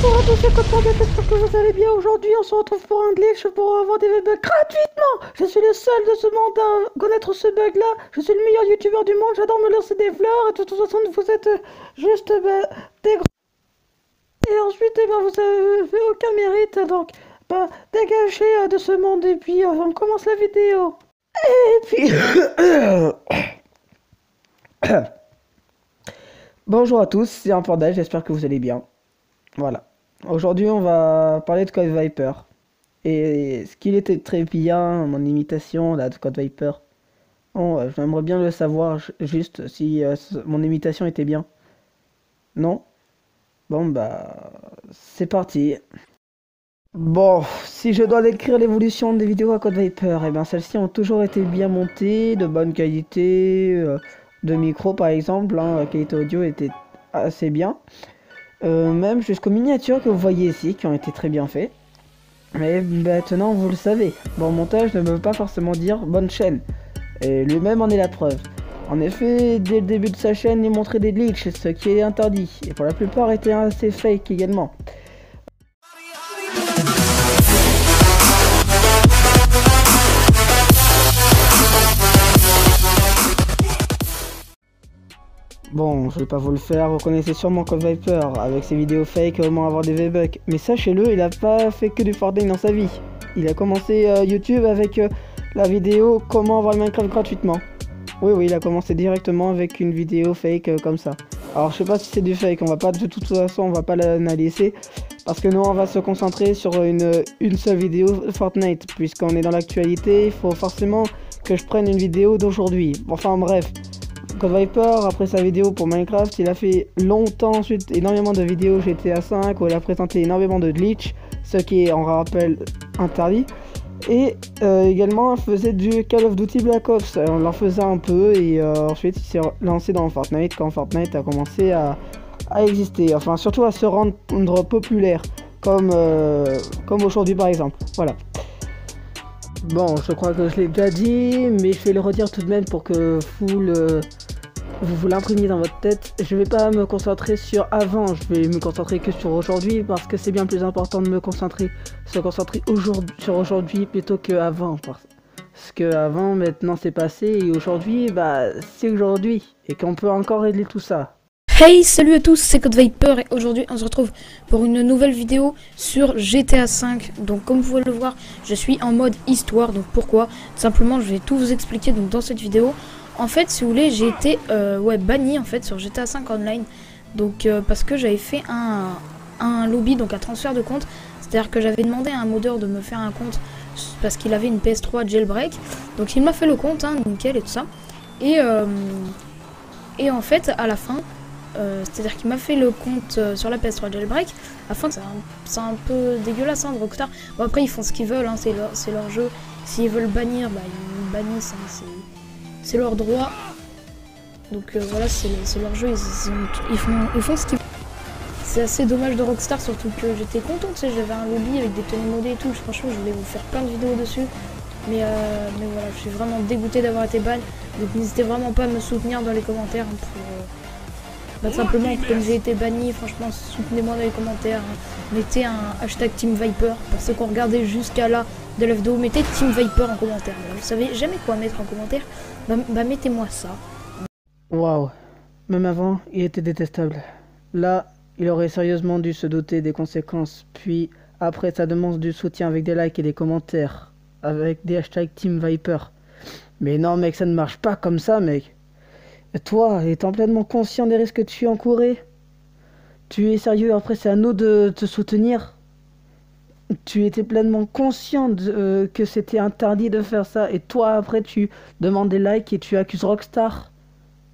Bonjour à tous les copains, j'espère que vous allez bien. Aujourd'hui, on se retrouve pour un glitch pour avoir des bugs gratuitement. Je suis le seul de ce monde à connaître ce bug-là. Je suis le meilleur youtubeur du monde, j'adore me lancer des fleurs. Et de toute façon, vous êtes juste des gros. Et ensuite, vous avez fait aucun mérite. Donc, dégagez de ce monde. Et puis, on commence la vidéo. Et puis... Bonjour à tous, c'est Impordal, j'espère que vous allez bien. Voilà. Aujourd'hui, on va parler de Code Viper. Et ce qu'il était très bien, mon imitation là, de Code Viper. Bon, j'aimerais bien le savoir, juste si mon imitation était bien. Non? Bon, c'est parti. Bon, si je dois décrire l'évolution des vidéos à Code Viper, eh bien celles-ci ont toujours été bien montées, de bonne qualité, de micro par exemple, la qualité audio était assez bien. Même jusqu'aux miniatures que vous voyez ici, qui ont été très bien faits. Mais maintenant vous le savez, bon montage ne veut pas forcément dire bonne chaîne. Et lui-même en est la preuve. En effet, dès le début de sa chaîne, il montrait des glitches, ce qui est interdit. Et pour la plupart était assez fake également. Bon, je vais pas vous le faire, vous connaissez sûrement Code Viper, avec ses vidéos fake, comment avoir des V-Bucks. Mais sachez-le, il a pas fait que du Fortnite dans sa vie. Il a commencé YouTube avec la vidéo comment avoir le Minecraft gratuitement. Oui, il a commencé directement avec une vidéo fake comme ça. Alors je sais pas si c'est du fake, on va pas de toute façon, on va pas l'analyser. Parce que nous on va se concentrer sur une seule vidéo Fortnite. Puisqu'on est dans l'actualité, il faut forcément que je prenne une vidéo d'aujourd'hui. Enfin bref. Code Viper, après sa vidéo pour Minecraft, il a fait longtemps ensuite énormément de vidéos GTA 5 où il a présenté énormément de glitch, ce qui est en rappel interdit. Et également il faisait du Call of Duty Black Ops, on en faisait un peu et ensuite il s'est lancé dans Fortnite quand Fortnite a commencé à exister, enfin surtout à se rendre populaire comme aujourd'hui par exemple, voilà. Bon, je crois que je l'ai déjà dit, mais je vais le redire tout de même pour que vous l'imprimiez dans votre tête. Je vais pas me concentrer sur avant, je vais me concentrer que sur aujourd'hui parce que c'est bien plus important de se concentrer sur aujourd'hui plutôt que avant. Parce que avant, maintenant c'est passé et aujourd'hui, c'est aujourd'hui et qu'on peut encore régler tout ça. Hey, salut à tous, c'est Code Viper et aujourd'hui on se retrouve pour une nouvelle vidéo sur GTA 5. Donc comme vous pouvez le voir, je suis en mode histoire. Donc pourquoi? Tout simplement, je vais tout vous expliquer donc dans cette vidéo. En fait, si vous voulez, j'ai été banni en fait sur GTA 5 Online. Donc parce que j'avais fait un lobby, donc un transfert de compte. C'est-à-dire que j'avais demandé à un modeur de me faire un compte parce qu'il avait une PS3 jailbreak. Donc il m'a fait le compte, hein, nickel et tout ça. Et en fait, à la fin... c'est-à-dire qu'il m'a fait le compte sur la PS3 jailbreak. Afin que c'est un peu dégueulasse, hein, de Rockstar. Bon, après ils font ce qu'ils veulent, hein, c'est leur jeu. S'ils veulent bannir, ils bannissent, hein, c'est leur droit. Donc voilà, c'est leur jeu, ils font ce qu'ils veulent. C'est assez dommage de Rockstar, surtout que j'étais content, tu sais, j'avais un lobby avec des tenues modées et tout. Franchement, je voulais vous faire plein de vidéos dessus. Mais voilà, je suis vraiment dégoûté d'avoir été ban. Donc n'hésitez vraiment pas à me soutenir dans les commentaires, hein, pour... simplement, comme j'ai été banni, franchement, soutenez-moi dans les commentaires. Hein. Mettez un hashtag Team Viper. Pour ceux qui ont regardé jusqu'à là de la vidéo, mettez Team Viper en commentaire. Vous savez jamais quoi mettre en commentaire, mettez-moi ça. Waouh, même avant, il était détestable. Là, il aurait sérieusement dû se douter des conséquences. Puis, après, ça demande du soutien avec des likes et des commentaires. Avec des hashtags Team Viper. Mais non, mec, ça ne marche pas comme ça, mec. Toi, étant pleinement conscient des risques que tu encourais, tu es sérieux, après c'est à nous de te soutenir. Tu étais pleinement conscient que c'était interdit de faire ça, et toi après tu demandes des likes et tu accuses Rockstar.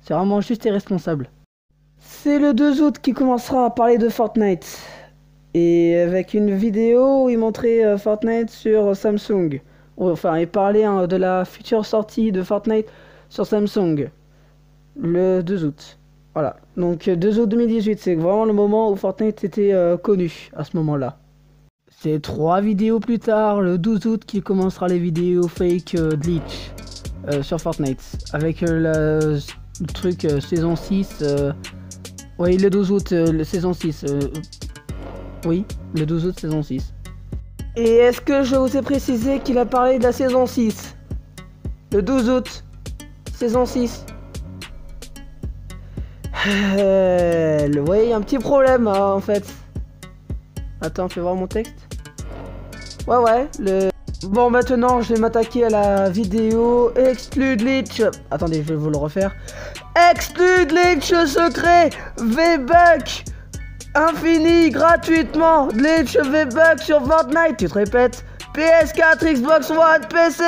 C'est vraiment juste irresponsable. C'est le 2 août qui commencera à parler de Fortnite. Et avec une vidéo où il montrait Fortnite sur Samsung. Enfin, il parlait de la future sortie de Fortnite sur Samsung. Le 2 août. Voilà. Donc 2 août 2018, c'est vraiment le moment où Fortnite était connu à ce moment-là. C'est 3 vidéos plus tard, le 12 août, qu'il commencera les vidéos fake glitch sur Fortnite. Avec le truc saison 6. Oui, le 12 août, saison 6. Oui, le 12 août saison 6. Et est-ce que je vous ai précisé qu'il a parlé de la saison 6? Le 12 août, saison 6. Oui, il y a un petit problème hein, en fait. Attends, fais voir mon texte. Ouais, Bon, maintenant, je vais m'attaquer à la vidéo Exclude Glitch. Attendez, je vais vous le refaire. Exclude Glitch secret V-Buck infini gratuitement. Glitch V-Buck sur Fortnite. Tu te répètes. PS4, Xbox One, PC.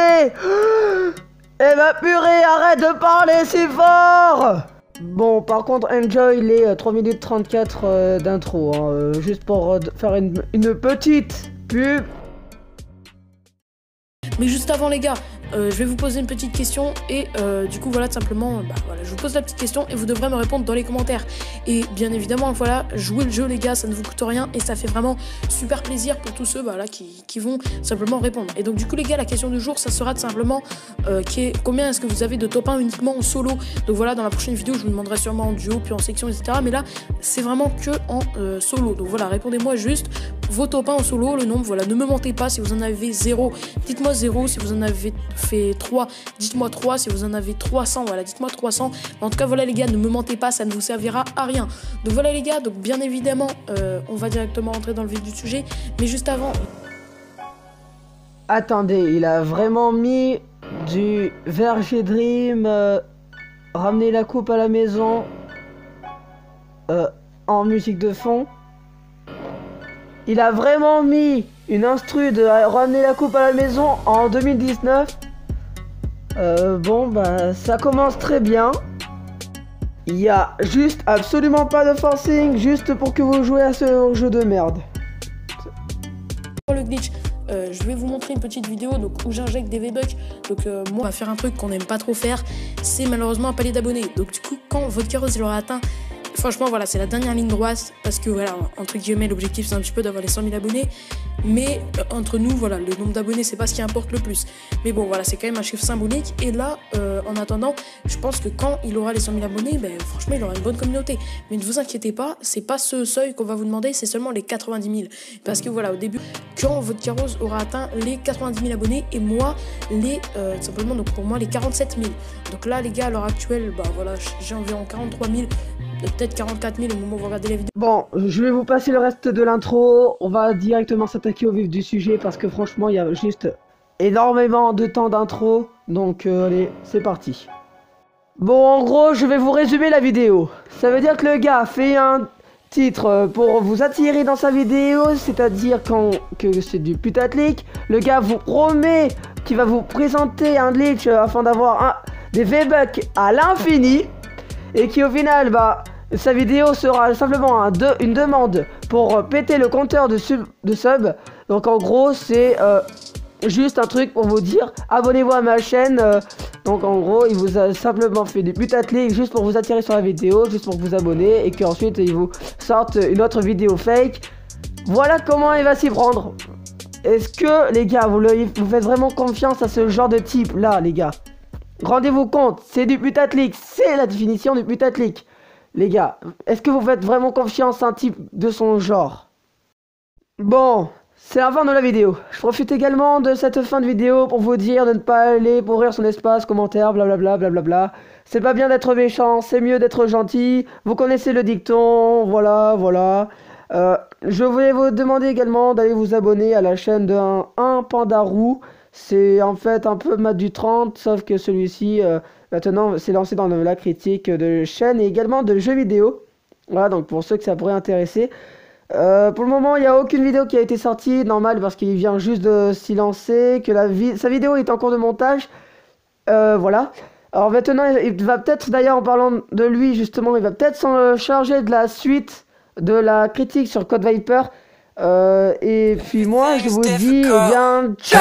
Eh bah purée, arrête de parler si fort. Bon, par contre, enjoy les 3 minutes 34 d'intro. Hein, juste pour faire une petite pub. Mais juste avant les gars, je vais vous poser une petite question et du coup voilà tout simplement, voilà, je vous pose la petite question et vous devrez me répondre dans les commentaires. Et bien évidemment voilà, jouez le jeu les gars, ça ne vous coûte rien et ça fait vraiment super plaisir pour tous ceux là, qui vont simplement répondre. Et donc du coup les gars, la question du jour ça sera tout simplement combien est-ce que vous avez de top 1 uniquement en solo. Donc voilà, dans la prochaine vidéo je vous demanderai sûrement en duo puis en section etc. Mais là c'est vraiment que en solo. Donc voilà, répondez-moi juste vos top 1 en solo, le nombre, voilà, ne me mentez pas. Si vous en avez 0, dites-moi 0, si vous en avez fait 3, dites-moi 3, si vous en avez 300, voilà, dites-moi 300. En tout cas, voilà les gars, ne me mentez pas, ça ne vous servira à rien. Donc voilà les gars, donc bien évidemment, on va directement rentrer dans le vif du sujet, mais juste avant... Attendez, il a vraiment mis du Verger Dream, ramener la coupe à la maison, en musique de fond. Il a vraiment mis une instru de ramener la coupe à la maison en 2019. Bon, bah, ça commence très bien. Il y a juste absolument pas de forcing, juste pour que vous jouez à ce jeu de merde. Pour le glitch, je vais vous montrer une petite vidéo donc, où j'injecte des V-Bucks. Donc moi, on va faire un truc qu'on n'aime pas trop faire. C'est malheureusement un palier d'abonnés. Donc du coup, quand votre carrosse il aura atteint... Franchement, voilà, c'est la dernière ligne droite parce que, voilà, entre guillemets, l'objectif, c'est un petit peu d'avoir les 100 000 abonnés. Mais entre nous, voilà, le nombre d'abonnés, c'est pas ce qui importe le plus. Mais bon, voilà, c'est quand même un chiffre symbolique. Et là, en attendant, je pense que quand il aura les 100 000 abonnés, ben, franchement, il aura une bonne communauté. Mais ne vous inquiétez pas, c'est pas ce seuil qu'on va vous demander, c'est seulement les 90 000. Parce que, voilà, au début, quand votre carrosse aura atteint les 90 000 abonnés et moi, simplement, donc pour moi, les 47 000. Donc là, les gars, à l'heure actuelle, bah voilà, j'ai environ 43 000. Peut-être 44 000 au moment où vous regardez la vidéo. Bon, je vais vous passer le reste de l'intro. On va directement s'attaquer au vif du sujet parce que franchement, il y a juste énormément de temps d'intro. Donc, allez, c'est parti. Bon, en gros, je vais vous résumer la vidéo. Ça veut dire que le gars fait un titre pour vous attirer dans sa vidéo, c'est-à-dire que c'est du putaclic. Le gars vous promet qu'il va vous présenter un glitch afin d'avoir des V-Bucks à l'infini. Et qui au final, bah, sa vidéo sera simplement une demande pour péter le compteur de sub. Donc en gros, c'est juste un truc pour vous dire, abonnez-vous à ma chaîne. Donc en gros, il vous a simplement fait des putaclics juste pour vous attirer sur la vidéo, juste pour vous abonner. Et qu'ensuite, il vous sorte une autre vidéo fake. Voilà comment il va s'y prendre. Est-ce que, les gars, vous faites vraiment confiance à ce genre de type là, les gars? Rendez-vous compte, c'est du putaclic, c'est la définition du putaclic. Les gars, est-ce que vous faites vraiment confiance à un type de son genre? Bon, c'est la fin de la vidéo. Je profite également de cette fin de vidéo pour vous dire de ne pas aller pourrir son espace, commentaire, blablabla, blablabla. C'est pas bien d'être méchant, c'est mieux d'être gentil. Vous connaissez le dicton, voilà. Je voulais vous demander également d'aller vous abonner à la chaîne de un Pandarou. C'est en fait un peu Matt du 30, sauf que celui-ci maintenant s'est lancé dans la critique de chaîne et également de jeux vidéo. Voilà, donc pour ceux que ça pourrait intéresser. Pour le moment, il n'y a aucune vidéo qui a été sortie, normal parce qu'il vient juste de s'y lancer, que sa vidéo est en cours de montage. Voilà. Alors maintenant, il va peut-être, d'ailleurs en parlant de lui justement, il va peut-être s'en charger de la suite de la critique sur Code Viper. Et puis moi je vous dis, eh bien, ciao.